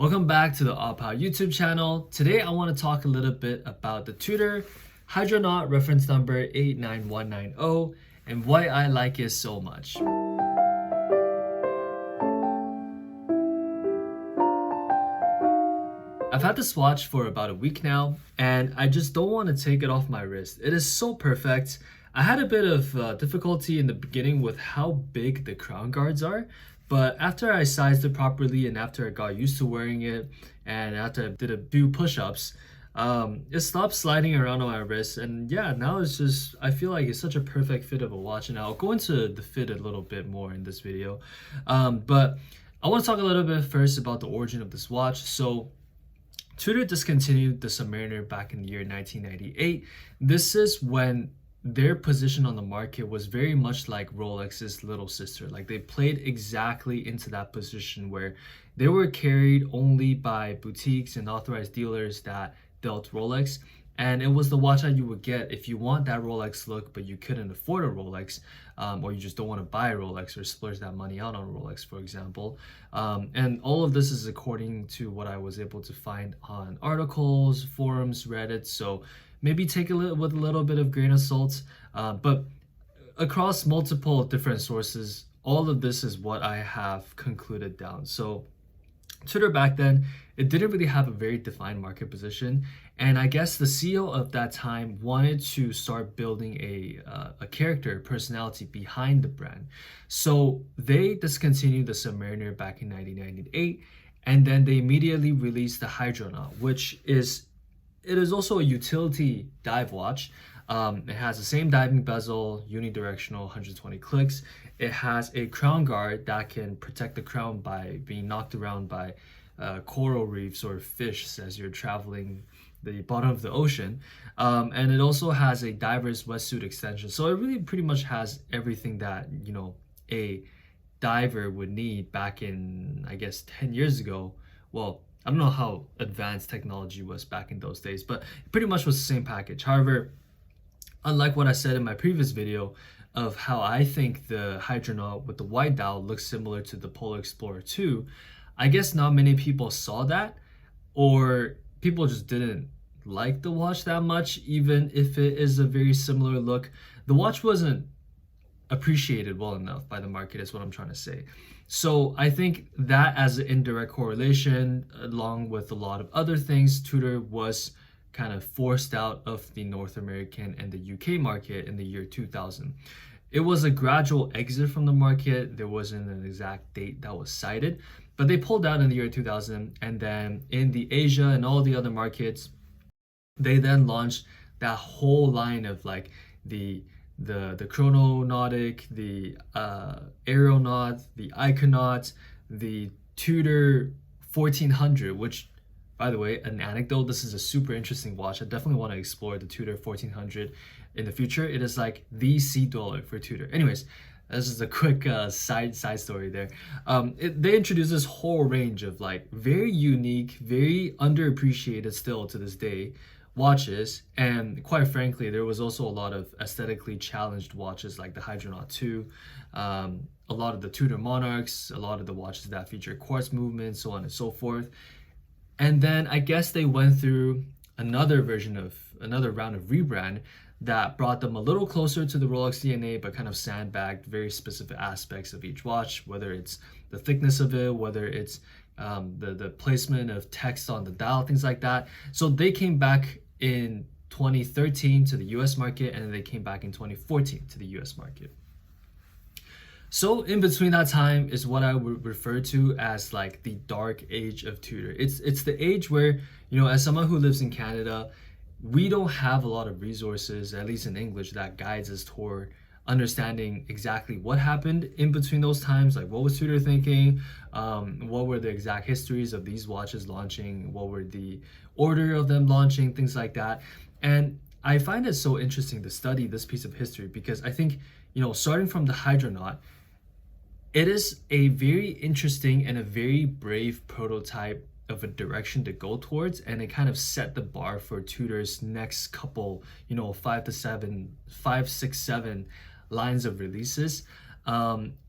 Welcome back to the Oppa YouTube channel. Today I want to talk a little bit about the Tudor Hydronaut reference number 89190 and why I like it so much. I've had this watch for about a week now and I just don't want to take it off my wrist. It is so perfect. I had a bit of difficulty in the beginning with how big the crown guards are, but after I sized it properly and after I got used to wearing it and after I did a few push-ups, it stopped sliding around on my wrist. And yeah, now it's just, I feel like it's such a perfect fit of a watch, and I'll go into the fit a little bit more in this video. But I want to talk a little bit first about the origin of this watch. So Tudor discontinued the Submariner back in the year 1998. This is when their position on the market was very much like Rolex's little sister. Like, they played exactly into that position where they were carried only by boutiques and authorized dealers that dealt Rolex, and it was the watch that you would get if you want that Rolex look but you couldn't afford a Rolex, or you just don't want to buy a Rolex or splurge that money out on a Rolex, for example. And all of this is according to what I was able to find on articles, forums, Reddit, so maybe take it with a little bit of grain of salt, but across multiple different sources, all of this is what I have concluded down. So Tudor back then, it didn't really have a very defined market position, and I guess the CEO of that time wanted to start building a character, personality behind the brand. So they discontinued the Submariner back in 1998, and then they immediately released the Hydronaut, which is also a utility dive watch. It has the same diving bezel, unidirectional, 120 clicks. It has a crown guard that can protect the crown by being knocked around by coral reefs or fish as you're traveling the bottom of the ocean. And it also has a diver's wetsuit extension. So it really pretty much has everything that, you know, a diver would need back in, I guess, 10 years ago. Well, I don't know how advanced technology was back in those days, but it pretty much was the same package. However, unlike what I said in my previous video of how I think the Hydronaut with the white dial looks similar to the Polar Explorer 2, I guess not many people saw that, or people just didn't like the watch that much, even if it is a very similar look. The watch wasn't appreciated well enough by the market, is what I'm trying to say. So I think that as an indirect correlation, along with a lot of other things, Tudor was kind of forced out of the North American and the UK market in the year 2000. It was a gradual exit from the market. There wasn't an exact date that was cited, but they pulled out in the year 2000, and then in the Asia and all the other markets, they then launched that whole line of like the Chrononautic, the Aeronaut, the Iconaut, the Tudor 1400, which, by the way, an anecdote, this is a super interesting watch. I definitely want to explore the Tudor 1400 in the future. It is like the sea dweller for Tudor. Anyways, this is a quick side story there. They introduced this whole range of like very unique, very underappreciated still to this day watches, and quite frankly there was also a lot of aesthetically challenged watches like the Hydronaut 2, a lot of the Tudor Monarchs, a lot of the watches that feature quartz movement, so on and so forth. And then I guess they went through another round of rebrand that brought them a little closer to the Rolex DNA, but kind of sandbagged very specific aspects of each watch, whether it's the thickness of it, whether it's the placement of text on the dial, things like that. So they came back in 2013 to the US market, and then they came back in 2014 to the US market. So in between that time is what I would refer to as like the dark age of Tudor. It's the age where, you know, as someone who lives in Canada, we don't have a lot of resources, at least in English, that guides us toward understanding exactly what happened in between those times. Like, what was Tudor thinking? What were the exact histories of these watches launching? What were the order of them launching? Things like that. And I find it so interesting to study this piece of history because I think, you know, starting from the Hydronaut, it is a very interesting and a very brave prototype of a direction to go towards, and it kind of set the bar for Tudor's next couple, you know, 5, 6, 7 lines of releases.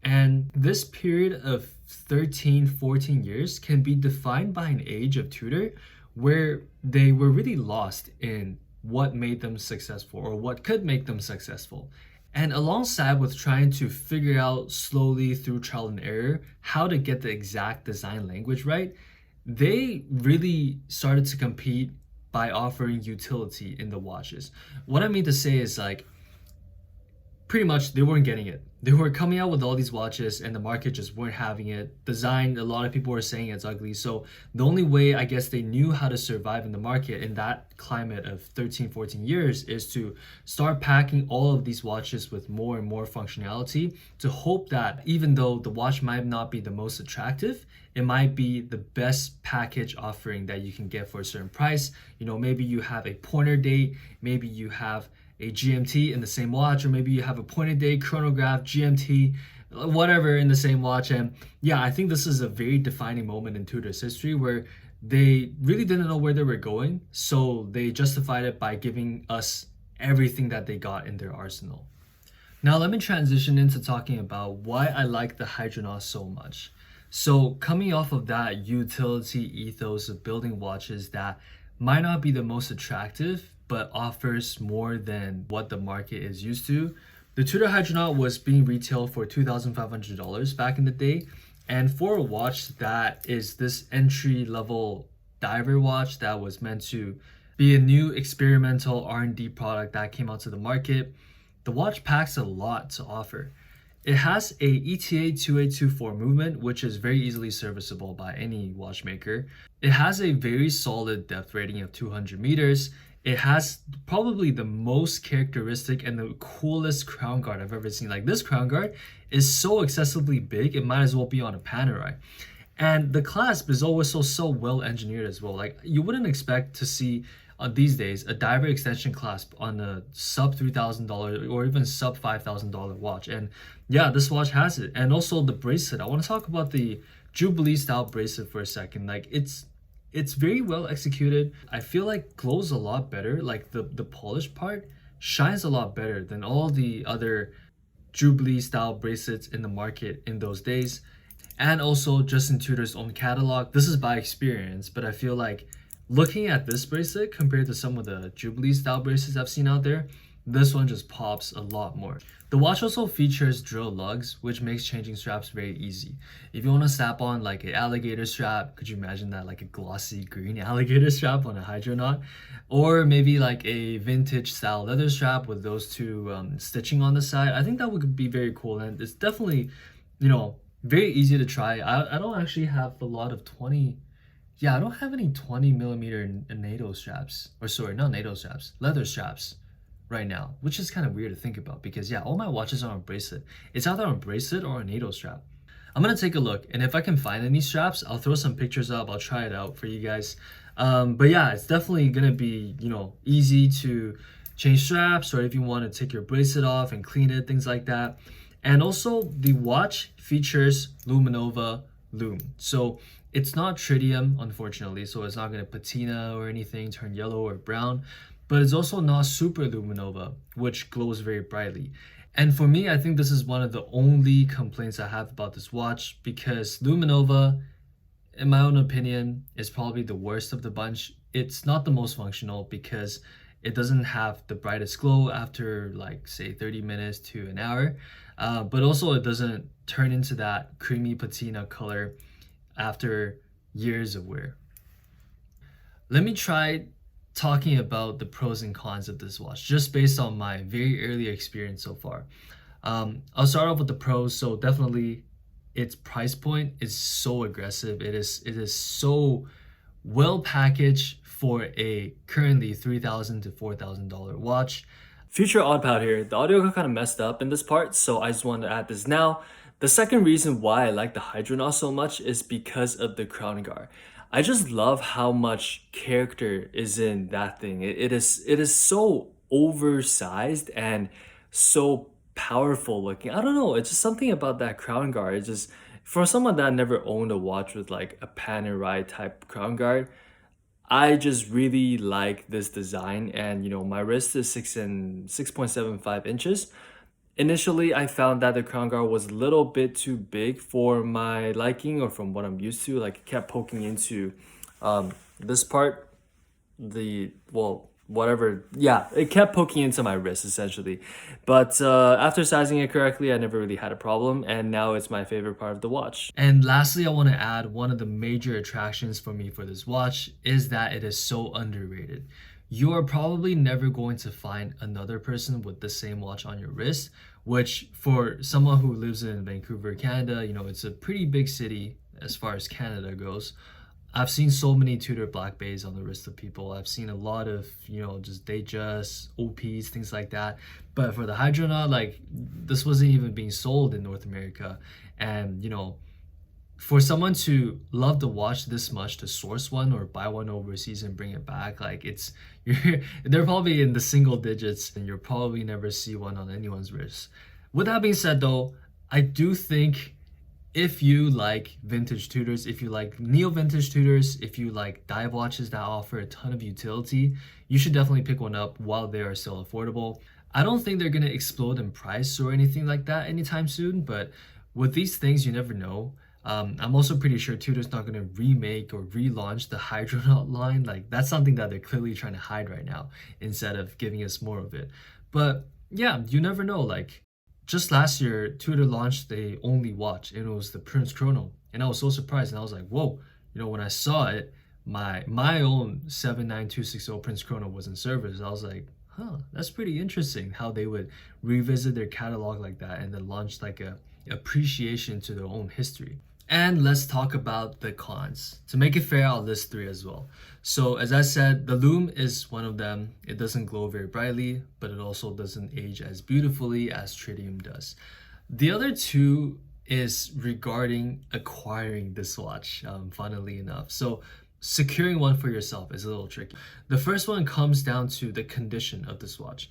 And this period of 13, 14 years can be defined by an age of Tudor where they were really lost in what made them successful or what could make them successful. And alongside with trying to figure out slowly through trial and error how to get the exact design language right, they really started to compete by offering utility in the watches. What I mean to say is like pretty much they weren't getting it. They were coming out with all these watches and the market just weren't having it. Design, a lot of people were saying it's ugly. So the only way I guess they knew how to survive in the market in that climate of 13, 14 years is to start packing all of these watches with more and more functionality to hope that even though the watch might not be the most attractive, it might be the best package offering that you can get for a certain price. You know, maybe you have a pointer date, maybe you have a GMT in the same watch, or maybe you have a pointed day chronograph, GMT, whatever in the same watch. And yeah, I think this is a very defining moment in Tudor's history where they really didn't know where they were going, so they justified it by giving us everything that they got in their arsenal. Now let me transition into talking about why I like the Hydronaut so much. So coming off of that utility ethos of building watches that might not be the most attractive, but offers more than what the market is used to. The Tudor Hydronaut was being retailed for $2,500 back in the day. And for a watch that is this entry level diver watch that was meant to be a new experimental R&D product that came out to the market, the watch packs a lot to offer. It has a ETA 2824 movement, which is very easily serviceable by any watchmaker. It has a very solid depth rating of 200 meters. It has probably the most characteristic and the coolest crown guard I've ever seen. Like, this crown guard is so excessively big, it might as well be on a Panerai. And the clasp is always so well engineered as well. Like, you wouldn't expect to see these days a diver extension clasp on a sub $3,000 or even sub $5,000 watch. And yeah, this watch has it. And also the bracelet. I want to talk about the Jubilee style bracelet for a second. Like, it's very well executed. I feel like glows a lot better. Like the polished part shines a lot better than all the other Jubilee style bracelets in the market in those days. And also Justin Tudor's own catalog. This is by experience, but I feel like looking at this bracelet compared to some of the Jubilee style bracelets I've seen out there, this one just pops a lot more. The watch also features drill lugs, which makes changing straps very easy. If you want to snap on like an alligator strap, could you imagine that, like a glossy green alligator strap on a Hydronaut? Or maybe like a vintage style leather strap with those two stitching on the side. I think that would be very cool, and it's definitely, you know, very easy to try. I don't actually have a lot of 20, yeah, I don't have any 20 millimeter NATO straps, or sorry, not NATO straps, leather straps right now, which is kind of weird to think about because yeah, all my watches are on bracelet. It's either on bracelet or a NATO strap. I'm gonna take a look, and if I can find any straps, I'll throw some pictures up. I'll try it out for you guys. But yeah, it's definitely gonna be, you know, easy to change straps, or if you want to take your bracelet off and clean it, things like that. And also the watch features Luminova lume, so it's not tritium, unfortunately, so it's not gonna patina or anything, turn yellow or brown, but it's also not super luminova, which glows very brightly. And for me, I think this is one of the only complaints I have about this watch, because luminova, in my own opinion, is probably the worst of the bunch. It's not the most functional because it doesn't have the brightest glow after like say 30 minutes to an hour, but also it doesn't turn into that creamy patina color after years of wear. Let me try talking about the pros and cons of this watch just based on my very early experience so far. I'll start off with the pros. So definitely its price point is so aggressive. It is so well packaged for a currently $3,000 to $4,000 watch. Future odd pad here. The audio got kind of messed up in this part, so I just wanted to add this now. The second reason why I like the Hydronaut so much is because of the crown guard. I just love how much character is in that thing. It is so oversized and so powerful looking. I don't know, it's just something about that crown guard. It's just, for someone that never owned a watch with like a Panerai type crown guard, I just really like this design. And you know, my wrist is 6.75 inches, Initially, I found that the crown guard was a little bit too big for my liking or from what I'm used to. Like it kept poking into this part, the well whatever, yeah, it kept poking into my wrist essentially. But after sizing it correctly, I never really had a problem, and now it's my favorite part of the watch. And lastly, I want to add one of the major attractions for me for this watch is that it is so underrated. You are probably never going to find another person with the same watch on your wrist, which for someone who lives in Vancouver, Canada, it's a pretty big city as far as Canada goes. I've seen so many Tudor Black Bays on the wrist of people. I've seen a lot of, just Datejust, OPs, things like that. But for the Hydronaut, like, this wasn't even being sold in North America. And, for someone to love the watch this much to source one or buy one overseas and bring it back, like, they're probably in the single digits and you'll probably never see one on anyone's wrist. With that being said, though, I do think if you like vintage Tudors, if you like neo-vintage Tudors, if you like dive watches that offer a ton of utility, you should definitely pick one up while they are still affordable. I don't think they're gonna explode in price or anything like that anytime soon, but with these things, you never know. I'm also pretty sure Tudor's not gonna remake or relaunch the Hydronaut line. Like that's something that they're clearly trying to hide right now instead of giving us more of it. But yeah, you never know. Like just last year, Tudor launched the only watch, and it was the Prince Chrono, and I was so surprised, and I was like, "Whoa!" When I saw it, my own 79260 Prince Chrono was in service. I was like, "Huh, that's pretty interesting." How they would revisit their catalog like that, and then launch like a appreciation to their own history. And let's talk about the cons. To make it fair, I'll list three as well. So as I said, the lume is one of them. It doesn't glow very brightly, but it also doesn't age as beautifully as tritium does. The other two is regarding acquiring this watch, funnily enough. So securing one for yourself is a little tricky. The first one comes down to the condition of this watch.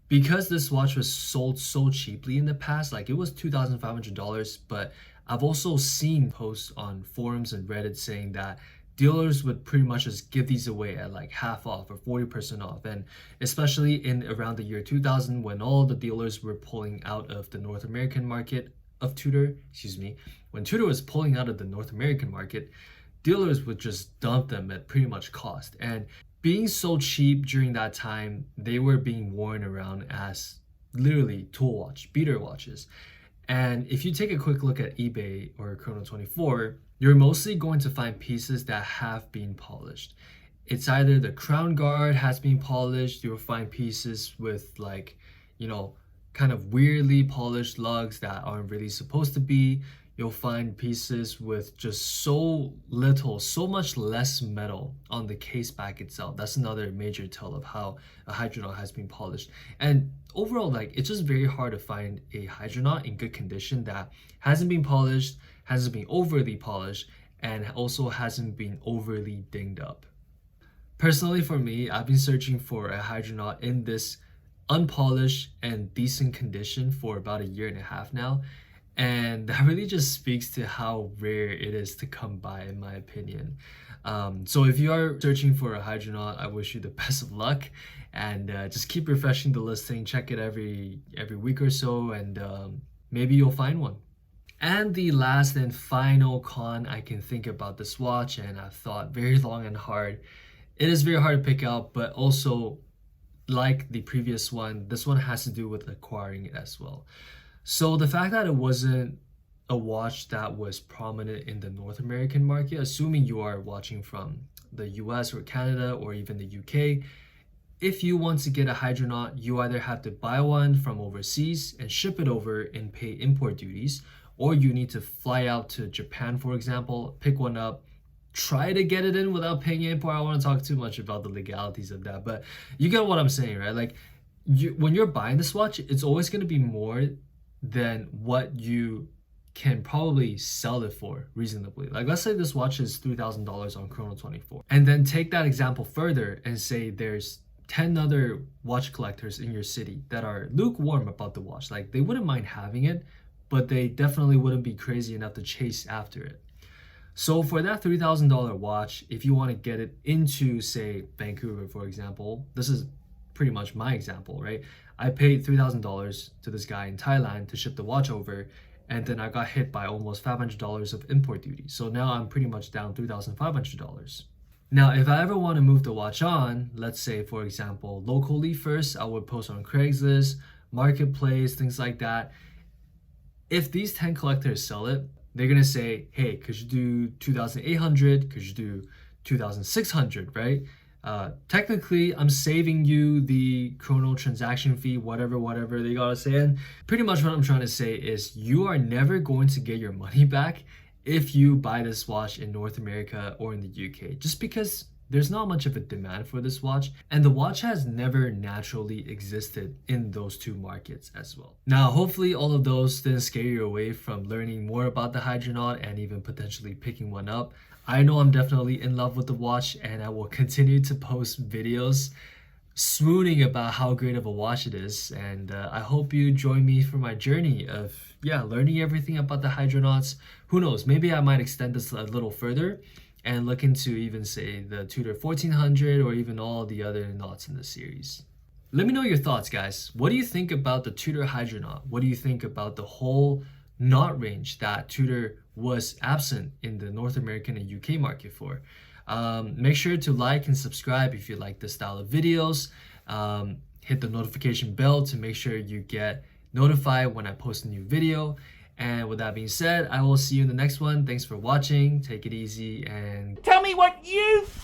Because this watch was sold so cheaply in the past, like it was $2,500, but I've also seen posts on forums and Reddit saying that dealers would pretty much just give these away at like half off or 40% off. And especially in around the year 2000 when all the dealers were pulling out of the North American market of Tudor, when Tudor was pulling out of the North American market, dealers would just dump them at pretty much cost. And being so cheap during that time, they were being worn around as literally tool watch, beater watches. And if you take a quick look at eBay or Chrono24, you're mostly going to find pieces that have been polished. It's either the crown guard has been polished, you'll find pieces with like, kind of weirdly polished lugs that aren't really supposed to be. You'll find pieces with just so much less metal on the case back itself. That's another major tell of how a Hydronaut has been polished. And overall, like it's just very hard to find a Hydronaut in good condition that hasn't been polished, hasn't been overly polished, and also hasn't been overly dinged up. Personally, for me, I've been searching for a Hydronaut in this unpolished and decent condition for about a year and a half now. And that really just speaks to how rare it is to come by, in my opinion. So if you are searching for a Hydronaut, I wish you the best of luck, and just keep refreshing the listing. Check it every week or so, and maybe you'll find one. And the last and final con I can think about this watch, and I've thought very long and hard. It is very hard to pick out, but also like the previous one, this one has to do with acquiring it as well. So the fact that it wasn't a watch that was prominent in the North American market, assuming you are watching from the US or Canada or even the UK, if you want to get a Hydronaut, you either have to buy one from overseas and ship it over and pay import duties, or you need to fly out to Japan, for example, pick one up, try to get it in without paying import. I don't want to talk too much about the legalities of that, but you get what I'm saying, right? Like when you're buying this watch, it's always going to be more than what you can probably sell it for reasonably. Like let's say this watch is $3,000 on Chrono24, and then take that example further and say there's 10 other watch collectors in your city that are lukewarm about the watch. Like they wouldn't mind having it, but they definitely wouldn't be crazy enough to chase after it. So for that $3,000 watch, if you want to get it into, say, Vancouver, for example, this is pretty much my example, right? I paid $3,000 to this guy in Thailand to ship the watch over, and then I got hit by almost $500 of import duty. So now I'm pretty much down $3,500. Now, if I ever want to move the watch on, let's say for example, locally first, I would post on Craigslist, Marketplace, things like that. If these 10 collectors sell it, they're gonna say, hey, could you do 2,800? Could you do 2,600, right? Technically, I'm saving you the chrono transaction fee, whatever they gotta say. And pretty much what I'm trying to say is you are never going to get your money back if you buy this watch in North America or in the UK, just because there's not much of a demand for this watch, and the watch has never naturally existed in those two markets as well. Now, hopefully all of those didn't scare you away from learning more about the Hydronaut and even potentially picking one up. I know I'm definitely in love with the watch, and I will continue to post videos swooning about how great of a watch it is, and I hope you join me for my journey of learning everything about the Hydronauts. Who knows, maybe I might extend this a little further and look into even say the Tudor 1400 or even all the other knots in the series. Let me know your thoughts, guys. What do you think about the Tudor Hydronaut? What do you think about the whole knot range that Tudor was absent in the North American and UK market for? Make sure to like and subscribe if you like this style of videos. Hit the notification bell to make sure you get notified when I post a new video. And with that being said, I will see you in the next one. Thanks for watching. Take it easy and tell me what you